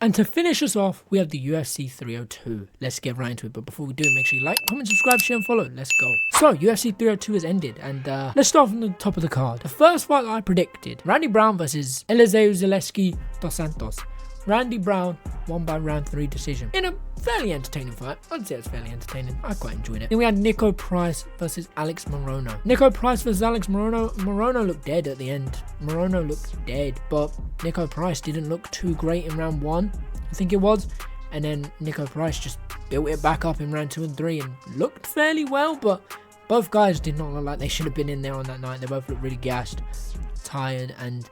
And to finish us off, we have the UFC 302. Let's get right into it. But before we do, make sure you like, comment, subscribe, share, and follow. Let's go. So, UFC 302 has ended. And let's start from the top of the card. The first fight I predicted, Randy Brown versus Eliseu Zaleski dos Santos. Randy Brown won by round 3 decision in a fairly entertaining fight. I'd say it's fairly entertaining. I quite enjoyed it. Then we had Nico Price versus Alex Morono. Nico Price versus Alex Morono. Morono looked dead at the end. Morono looked dead, but Nico Price didn't look too great in round 1, I think it was. And then Nico Price just built it back up in round 2 and 3 and looked fairly well, but both guys did not look like they should have been in there on that night. They both looked really gassed, tired, and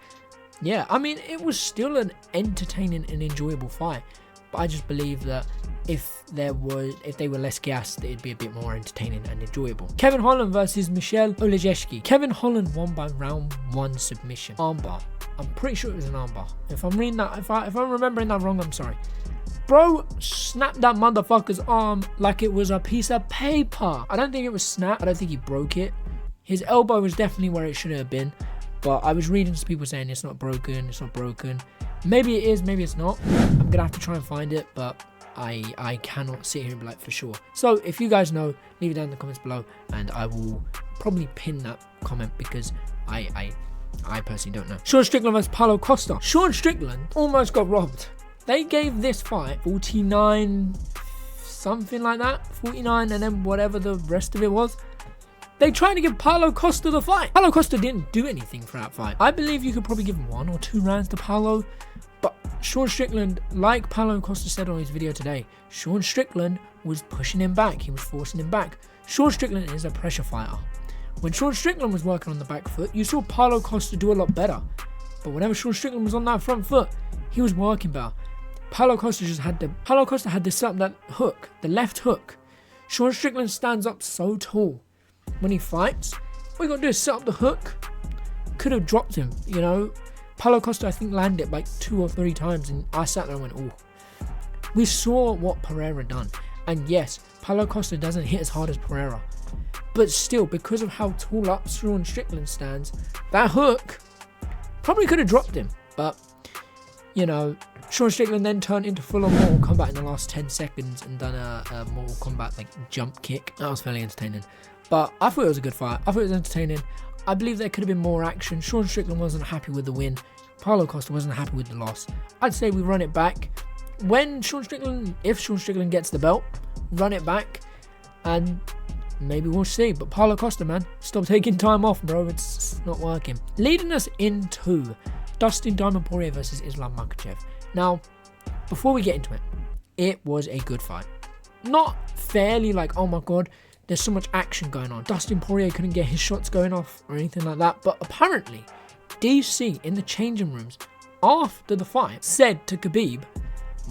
yeah, I mean, it was still an entertaining and enjoyable fight, but I just believe that if they were less gassed, it'd be a bit more entertaining and enjoyable. Kevin Holland versus Michel Olejeski. Kevin Holland won by round 1 submission. Armbar. I'm pretty sure it was an armbar. If I'm reading that, if I'm remembering that wrong, I'm sorry. Bro snapped that motherfucker's arm like it was a piece of paper. I don't think it was snapped. I don't think he broke it. His elbow was definitely where it should have been. But I was reading some people saying it's not broken, it's not broken. Maybe it is, maybe it's not. I'm going to have to try and find it, but I cannot sit here and be like for sure. So if you guys know, leave it down in the comments below, and I will probably pin that comment because I personally don't know. Sean Strickland versus Paulo Costa. Sean Strickland almost got robbed. They gave this fight 49, something like that, 49, and then whatever the rest of it was. They tried to give Paulo Costa the fight. Paulo Costa didn't do anything for that fight. I believe you could probably give 1 or 2 rounds to Paulo, but Sean Strickland, like Paulo Costa said on his video today, Sean Strickland was pushing him back. He was forcing him back. Sean Strickland is a pressure fighter. When Sean Strickland was working on the back foot, you saw Paulo Costa do a lot better. But whenever Sean Strickland was on that front foot, he was working better. Paulo Costa had to set up that hook, the left hook. Sean Strickland stands up so tall. When he fights, all you gotta do is set up the hook. Could have dropped him, you know. Paulo Costa, I think, landed like 2 or 3 times, and I sat there and went, oh. We saw what Pereira done, and yes, Paulo Costa doesn't hit as hard as Pereira, but still, because of how tall up Sean Strickland stands, that hook probably could have dropped him. But you know, Sean Strickland then turned into full-on Mortal Kombat in the last 10 seconds and done a Mortal Kombat like jump kick. That was fairly entertaining. But I thought it was a good fight. I thought it was entertaining. I believe there could have been more action. Sean Strickland wasn't happy with the win. Paulo Costa wasn't happy with the loss. I'd say we run it back. If Sean Strickland gets the belt, run it back, and maybe we'll see. But Paulo Costa, man, stop taking time off, bro. It's not working. Leading us into Dustin Diamond Poirier versus Islam Makhachev. Now, before we get into it, it was a good fight. Not fairly like, oh my god, there's so much action going on. Dustin Poirier couldn't get his shots going off or anything like that. But apparently, DC in the changing rooms after the fight said to Khabib,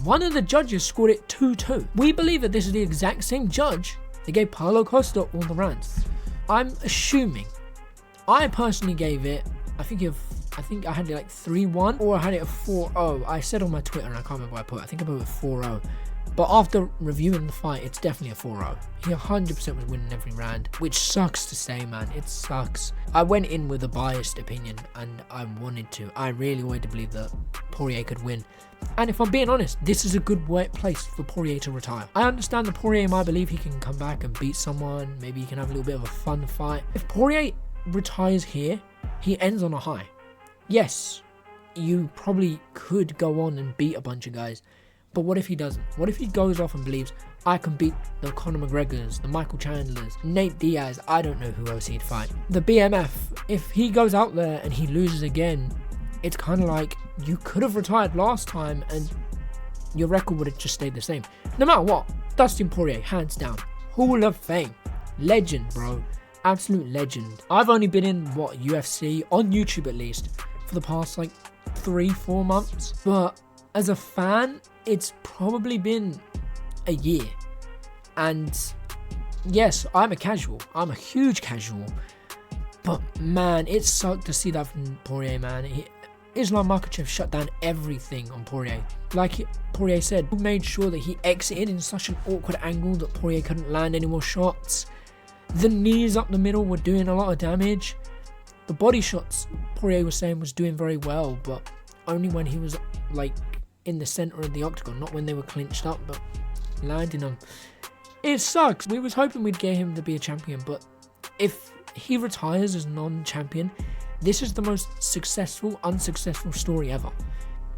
one of the judges scored it 2-2. We believe that this is the exact same judge that gave Paulo Costa all the rounds. I'm assuming. I personally gave it, I think I had it like 3-1 or I had it a 4-0. I said on my Twitter, and I can't remember what I put. I think I put it 4-0. But after reviewing the fight, it's definitely a 4-0. He 100% was winning every round, which sucks to say, man. It sucks. I went in with a biased opinion, and I really wanted to believe that Poirier could win. And if I'm being honest, this is a good place for Poirier to retire. I understand that Poirier might believe he can come back and beat someone. Maybe he can have a little bit of a fun fight. If Poirier retires here, he ends on a high. Yes, you probably could go on and beat a bunch of guys. But what if he doesn't? What if he goes off and believes, I can beat the Conor McGregors, the Michael Chandlers, Nate Diaz, I don't know who else he'd fight. The BMF, if he goes out there and he loses again, it's kind of like, you could have retired last time and your record would have just stayed the same. No matter what, Dustin Poirier, hands down, Hall of Fame, legend, bro, absolute legend. I've only been in, UFC, on YouTube at least, for the past like 3-4 months, but as a fan, it's probably been a year. And yes, I'm a casual. I'm a huge casual. But man, it sucked to see that from Poirier, man. Islam Makhachev shut down everything on Poirier. Like Poirier said, he made sure that he exited in such an awkward angle that Poirier couldn't land any more shots. The knees up the middle were doing a lot of damage. The body shots, Poirier was saying, was doing very well, but only when he was like in the center of the octagon, not when they were clinched up, but landing them. It sucks. We was hoping we'd get him to be a champion, but if he retires as non-champion, this is the most successful, unsuccessful story ever.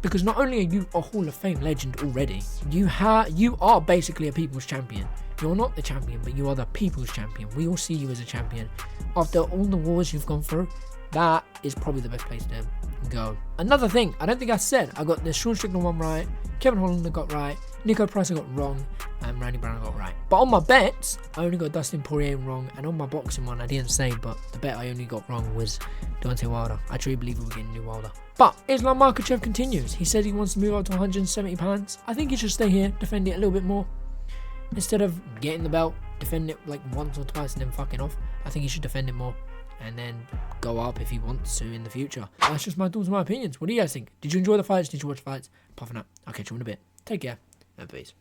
Because not only are you a Hall of Fame legend already, you are basically a people's champion. You're not the champion, but you are the people's champion. We all see you as a champion. After all the wars you've gone through, that is probably the best place to go. Another thing, I don't think I said, I got the Sean Strickland one right, Kevin Holland got right, Nico Price I got wrong, and Randy Brown I got right. But on my bets, I only got Dustin Poirier wrong, and on my boxing one, I didn't say, but the bet I only got wrong was Deontay Wilder. I truly believe we were getting new Wilder. But Islam Makhachev continues. He said he wants to move up to 170 pounds. I think he should stay here, defend it a little bit more. Instead of getting the belt, defend it like once or twice and then fucking off. I think he should defend it more and then go up if he wants to in the future. That's just my thoughts and my opinions. What do you guys think? Did you enjoy the fights? Did you watch fights? Apart from that, I'll catch you in a bit. Take care and peace.